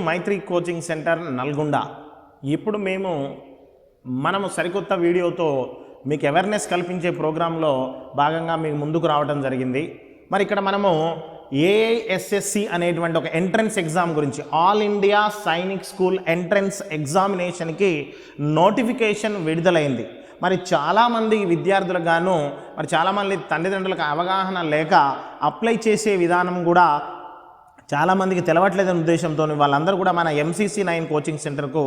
మైత్రి coaching centre Nalgonda. ఇప్పుడు మనము సరికొత్త వీడియోతో మీకు అవేర్నెస్ కల్పించే ప్రోగ్రాంలో భాగంగా మీకు ముందుకు రావడం జరిగింది. మరి ఇక్కడ మనము ఏఐఎస్ఎస్సి అనేటువంటి ఒక ఎంట్రన్స్ ఎగ్జామ్ గురించి, all India Sainik school entrance ఎగ్జామినేషన్కి నోటిఫికేషన్ విడుదలైంది. మరి చాలామంది విద్యార్థులకు గాను మరి చాలామంది తల్లిదండ్రులకు అవగాహన లేక అప్లై చేసే విధానం కూడా చాలామందికి తెలవట్లేదనే ఉద్దేశంతో వాళ్ళందరూ కూడా మన MCC9 కోచింగ్ సెంటర్కు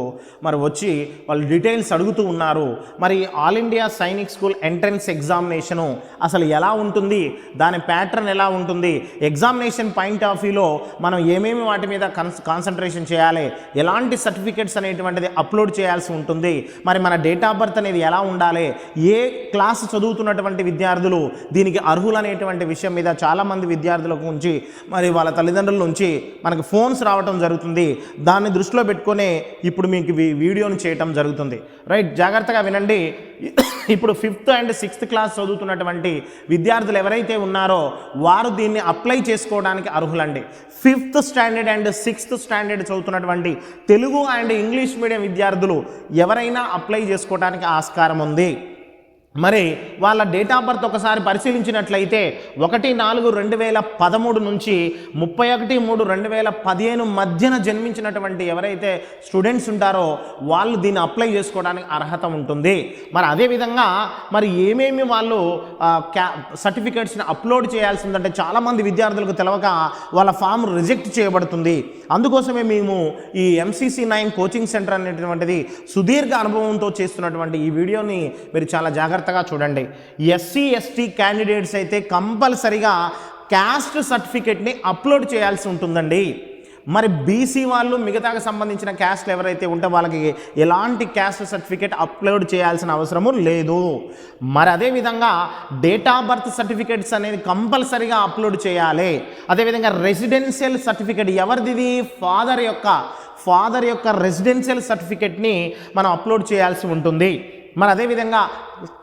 మరి వచ్చి వాళ్ళు డీటెయిల్స్ అడుగుతూ ఉన్నారు. మరి all India Sainik school entrance examination అసలు ఎలా ఉంటుంది, దాని ప్యాటర్న్ ఎలా ఉంటుంది, ఎగ్జామినేషన్ పాయింట్ ఆఫ్ వ్యూలో మనం ఏమేమి వాటి మీద కాన్సన్ట్రేషన్ చేయాలి, ఎలాంటి సర్టిఫికెట్స్ అనేటువంటిది అప్లోడ్ చేయాల్సి ఉంటుంది, మరి మన డేట్ ఆఫ్ బర్త్ అనేది ఎలా ఉండాలి, ఏ క్లాస్ చదువుతున్నటువంటి విద్యార్థులు దీనికి అర్హులు అనేటువంటి విషయం మీద చాలామంది విద్యార్థులకు నుంచి మరి వాళ్ళ తల్లిదండ్రుల నుంచి మనకు ఫోన్స్ రావటం జరుగుతుంది. దాన్ని దృష్టిలో పెట్టుకొని ఇప్పుడు మీకు వీడియోని చేయటం జరుగుతుంది. రైట్, జాగ్రత్తగా వినండి. ఇప్పుడు 5th and 6th క్లాస్ చదువుతున్నటువంటి విద్యార్థులు ఎవరైతే ఉన్నారో వారు దీన్ని అప్లై చేసుకోవడానికి అర్హులండి. 5th standard and 6th standard చదువుతున్నటువంటి తెలుగు అండ్ ఇంగ్లీష్ మీడియం విద్యార్థులు ఎవరైనా అప్లై చేసుకోవడానికి ఆస్కారం ఉంది. మరి వాళ్ళ డేట్ ఆఫ్ బర్త్ ఒకసారి పరిశీలించినట్లయితే 1/4/2013 నుంచి 31/3/2015 మధ్యన జన్మించినటువంటి ఎవరైతే స్టూడెంట్స్ ఉంటారో వాళ్ళు దీన్ని అప్లై చేసుకోవడానికి అర్హత ఉంటుంది. మరి అదేవిధంగా మరి ఏమేమి వాళ్ళు సర్టిఫికేట్స్ని అప్లోడ్ చేయాల్సి ఉందంటే చాలామంది విద్యార్థులకు తెలవక వాళ్ళ ఫామ్ రిజెక్ట్ చేయబడుతుంది. అందుకోసమే మేము ఈ MCC9 కోచింగ్ సెంటర్ అనేటువంటిది సుదీర్ఘ అనుభవంతో చేస్తున్నటువంటి ఈ వీడియోని మీరు చాలా జాగ్రత్తగా చూడండి. SC ST క్యాండిడేట్స్ అయితే కంపల్సరిగా క్యాస్ట్ సర్టిఫికేట్ని అప్లోడ్ చేయాల్సి ఉంటుందండి. మరి BC వాళ్ళు మిగతాకు సంబంధించిన క్యాస్ట్లు ఎవరైతే ఉంటే వాళ్ళకి ఎలాంటి క్యాస్ట్ సర్టిఫికేట్ అప్లోడ్ చేయాల్సిన అవసరము లేదు. మరి అదేవిధంగా డేట్ ఆఫ్ బర్త్ సర్టిఫికేట్స్ అనేది కంపల్సరీగా అప్లోడ్ చేయాలి. అదేవిధంగా రెసిడెన్షియల్ సర్టిఫికేట్ ఎవరిది, ఫాదర్ యొక్క రెసిడెన్షియల్ సర్టిఫికేట్ని మనం అప్లోడ్ చేయాల్సి ఉంటుంది. మరి అదేవిధంగా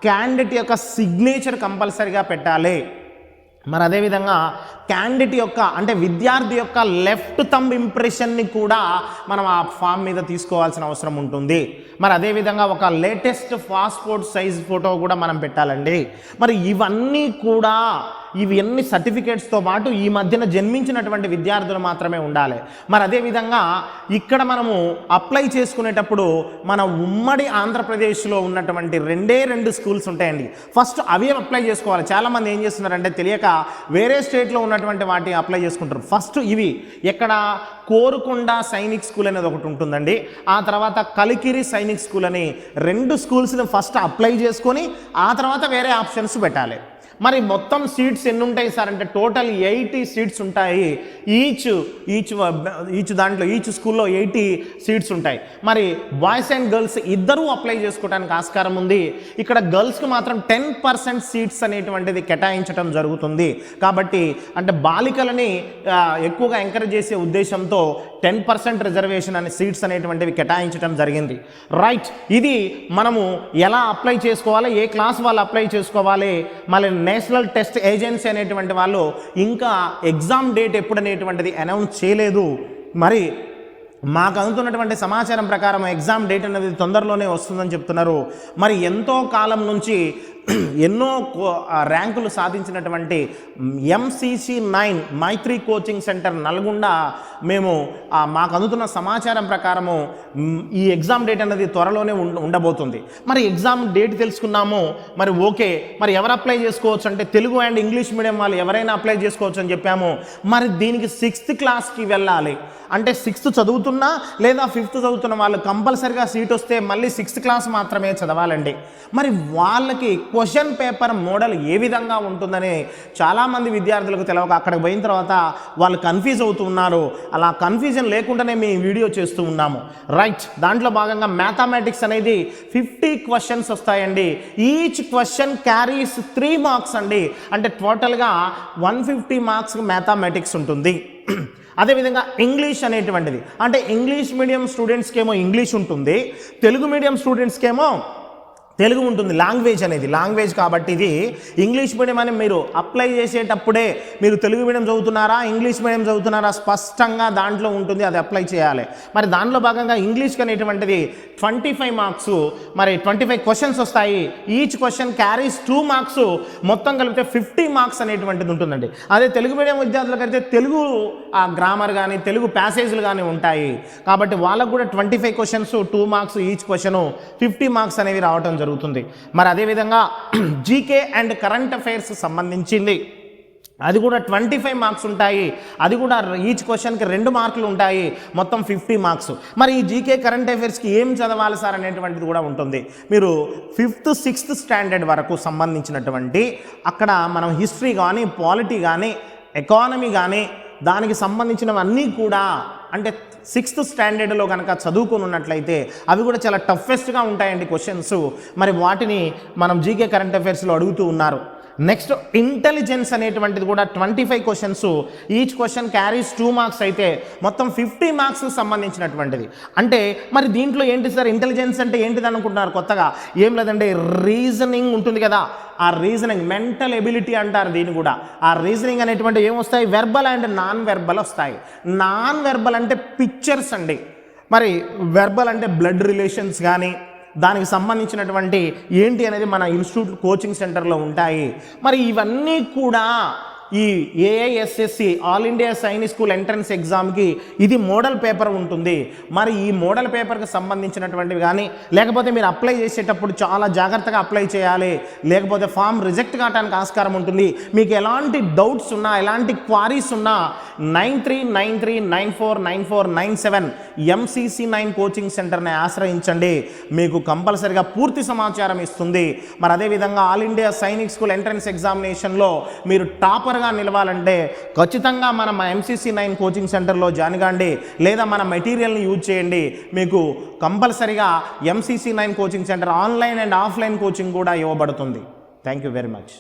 క్యాండిడేట్ యొక్క సిగ్నేచర్ కంపల్సరీగా పెట్టాలి. మరి అదేవిధంగా క్యాండిడేట్ యొక్క అంటే విద్యార్థి యొక్క లెఫ్ట్ థంబ్ ఇంప్రెషన్ని కూడా మనం ఆ ఫామ్ మీద తీసుకోవాల్సిన అవసరం ఉంటుంది. మరి అదేవిధంగా ఒక లేటెస్ట్ పాస్పోర్ట్ సైజ్ ఫోటో కూడా మనం పెట్టాలండి. మరి ఇవన్నీ సర్టిఫికేట్స్తో పాటు ఈ మధ్యన జన్మించినటువంటి విద్యార్థులు మాత్రమే ఉండాలి. మరి అదేవిధంగా ఇక్కడ మనము అప్లై చేసుకునేటప్పుడు మన ఉమ్మడి ఆంధ్రప్రదేశ్లో ఉన్నటువంటి 2 స్కూల్స్ ఉంటాయండి. ఫస్ట్ అవి అప్లై చేసుకోవాలి. చాలామంది ఏం చేస్తున్నారంటే తెలియక వేరే స్టేట్లో ఉన్నటువంటి వాటిని అప్లై చేసుకుంటారు. ఫస్ట్ ఇవి ఎక్కడ, కోరుకొండ సైనిక్ స్కూల్ అనేది ఒకటి ఉంటుందండి. ఆ తర్వాత కలికిరి సైనిక్ స్కూల్ అని 2 స్కూల్స్ని ఫస్ట్ అప్లై చేసుకొని ఆ తర్వాత వేరే ఆప్షన్స్ పెట్టాలి. మరి మొత్తం సీట్స్ ఎన్ని ఉంటాయి సార్ అంటే టోటల్ 80 సీట్స్ ఉంటాయి. ఈచ్ స్కూల్లో 80 సీట్స్ ఉంటాయి. మరి బాయ్స్ అండ్ గర్ల్స్ ఇద్దరూ అప్లై చేసుకోవడానికి ఆస్కారం ఉంది. ఇక్కడ గర్ల్స్కి మాత్రం 10% సీట్స్ అనేటువంటిది కేటాయించడం జరుగుతుంది. కాబట్టి అంటే బాలికలని ఎక్కువగా ఎంకరేజ్ చేసే ఉద్దేశంతో 10% రిజర్వేషన్ అనే సీట్స్ అనేటువంటివి కేటాయించడం జరిగింది. రైట్, ఇది మనము ఎలా అప్లై చేసుకోవాలి, ఏ క్లాస్ వాళ్ళు అప్లై చేసుకోవాలి, మళ్ళీ నేషనల్ టెస్ట్ ఏజెన్సీ అనేటువంటి వాళ్ళు ఇంకా ఎగ్జామ్ డేట్ ఎప్పుడు అనేటువంటిది అనౌన్స్ చేయలేదు. మరి మాకు అందుతున్నటువంటి సమాచారం ప్రకారం ఎగ్జామ్ డేట్ అనేది తొందరలోనే వస్తుందని చెప్తున్నారు. మరి ఎంతో కాలం నుంచి ఎన్నో ర్యాంకులు సాధించినటువంటి MCC9 మైత్రి కోచింగ్ సెంటర్ నల్గొండ మేము మాకు అందుతున్న సమాచారం ప్రకారము ఈ ఎగ్జామ్ డేట్ అనేది త్వరలోనే ఉండబోతుంది. మరి ఎగ్జామ్ డేట్ తెలుసుకున్నాము. మరి ఓకే, మరి ఎవరు అప్లై చేసుకోవచ్చు అంటే తెలుగు అండ్ ఇంగ్లీష్ మీడియం వాళ్ళు ఎవరైనా అప్లై చేసుకోవచ్చు అని చెప్పాము. మరి దీనికి 6th క్లాస్కి వెళ్ళాలి అంటే 6th చదువుతున్నా లేదా 5th చదువుతున్న వాళ్ళు కంపల్సరిగా సీట్ వస్తే మళ్ళీ 6th క్లాస్ మాత్రమే చదవాలండి. మరి వాళ్ళకి క్వశ్చన్ పేపర్ మోడల్ ఏ విధంగా ఉంటుందని చాలామంది విద్యార్థులకు తెలవక అక్కడికి పోయిన తర్వాత వాళ్ళు కన్ఫ్యూజ్ అవుతున్నారు. అలా కన్ఫ్యూజన్ లేకుండానే మేము వీడియో చేస్తూ ఉన్నాము. రైట్, దాంట్లో భాగంగా మ్యాథమెటిక్స్ అనేది 50 క్వశ్చన్స్ వస్తాయండి. ఈచ్ క్వశ్చన్ క్యారీస్ 3 మార్క్స్ అండి. అంటే టోటల్గా 150 మార్క్స్ మ్యాథమెటిక్స్ ఉంటుంది. అదేవిధంగా ఇంగ్లీష్ అనేటువంటిది అంటే ఇంగ్లీష్ మీడియం స్టూడెంట్స్కి ఏమో ఇంగ్లీష్ ఉంటుంది, తెలుగు మీడియం స్టూడెంట్స్కి ఏమో తెలుగు ఉంటుంది, లాంగ్వేజ్ అనేది లాంగ్వేజ్ కాబట్టి ఇది ఇంగ్లీష్ మీడియం అని మీరు అప్లై చేసేటప్పుడే మీరు తెలుగు మీడియం చదువుతున్నారా ఇంగ్లీష్ మీడియం చదువుతున్నారా స్పష్టంగా దాంట్లో ఉంటుంది, అది అప్లై చేయాలి. మరి దాంట్లో భాగంగా ఇంగ్లీష్కి అనేటువంటిది 25 మార్క్స్, మరి 25 క్వశ్చన్స్ వస్తాయి. ఈచ్ క్వశ్చన్ క్యారీస్ 2 మార్క్స్, మొత్తం కలిపితే 50 మార్క్స్ అనేటువంటిది ఉంటుందండి. అదే తెలుగు మీడియం విద్యార్థులకు అయితే తెలుగు ఆ గ్రామర్ కానీ తెలుగు ప్యాసేజ్లు కానీ ఉంటాయి కాబట్టి వాళ్ళకు కూడా 25 questions 2 marks each question 50 marks అనేవి రావటం జరుగుతుంది. మరి అదేవిధంగా జీకే అండ్ కరెంట్ అఫైర్స్ సంబంధించింది అది కూడా 25 మార్క్స్ ఉంటాయి, అది కూడా ఈచ్ క్వశ్చన్కి 2 మార్కులు ఉంటాయి, మొత్తం 50 మార్క్స్. మరి ఈ జీకే కరెంట్ అఫైర్స్కి ఏం చదవాలి సార్ అనేటువంటిది కూడా ఉంటుంది. మీరు 5th 6th స్టాండర్డ్ వరకు సంబంధించినటువంటి అక్కడ మనం హిస్టరీ కానీ పాలిటీ కానీ ఎకానమీ కానీ దానికి సంబంధించినవన్నీ కూడా అంటే 6th స్టాండర్డ్లో కనుక చదువుకొని ఉన్నట్లయితే అవి కూడా చాలా టఫెస్ట్గా ఉంటాయండి క్వశ్చన్స్. మరి వాటిని మనం జీకే కరెంట్ అఫైర్స్లో అడుగుతూ ఉన్నారు. నెక్స్ట్ ఇంటెలిజెన్స్ అనేటువంటిది కూడా 25 questions, each question carries 2 marks అయితే మొత్తం 50 మార్క్స్ సంబంధించినటువంటిది. అంటే మరి దీంట్లో ఏంటి సార్ ఇంటెలిజెన్స్ అంటే ఏంటిది అనుకుంటున్నారు కొత్తగా? ఏం లేదంటే రీజనింగ్ ఉంటుంది కదా, ఆ రీజనింగ్ మెంటల్ ఎబిలిటీ అంటారు దీన్ని కూడా. ఆ రీజనింగ్ అనేటువంటి ఏమొస్తాయి, వెర్బల్ అండ్ నాన్ వెర్బల్ వస్తాయి. నాన్ వెర్బల్ అంటే పిక్చర్స్ అండి, మరి వెర్బల్ అంటే బ్లడ్ రిలేషన్స్ కానీ దానికి సంబంధించినటువంటి ఏంటి అనేది మన ఇన్స్టిట్యూట్ కోచింగ్ సెంటర్లో ఉంటాయి. మరి ఇవన్నీ కూడా ఈ AISSC all India Sainik school entrance ఎగ్జామ్కి ఇది మోడల్ పేపర్ ఉంటుంది. మరి ఈ మోడల్ పేపర్కి సంబంధించినటువంటివి కానీ లేకపోతే మీరు అప్లై చేసేటప్పుడు చాలా జాగ్రత్తగా అప్లై చేయాలి, లేకపోతే ఫామ్ రిజెక్ట్ కావడానికి ఆస్కారం ఉంటుంది. మీకు ఎలాంటి డౌట్స్ ఉన్నా ఎలాంటి క్వారీస్ ఉన్నా 9393949497 MCC9 కోచింగ్ సెంటర్ని ఆశ్రయించండి, మీకు కంపల్సరిగా పూర్తి సమాచారం ఇస్తుంది. మరి అదేవిధంగా all India Sainik school entrance ఎగ్జామినేషన్లో మీరు టాపర్గా నిలవాలంటే ఖచ్చితంగా మన MCC9 కోచింగ్ సెంటర్లో జాయిన్ కాండి, లేదా మన మెటీరియల్ని యూజ్ చేయండి. మీకు కంపల్సరిగా MCC9 coaching centre online and offline coaching కూడా ఇవ్వబడుతుంది. Thank you very much.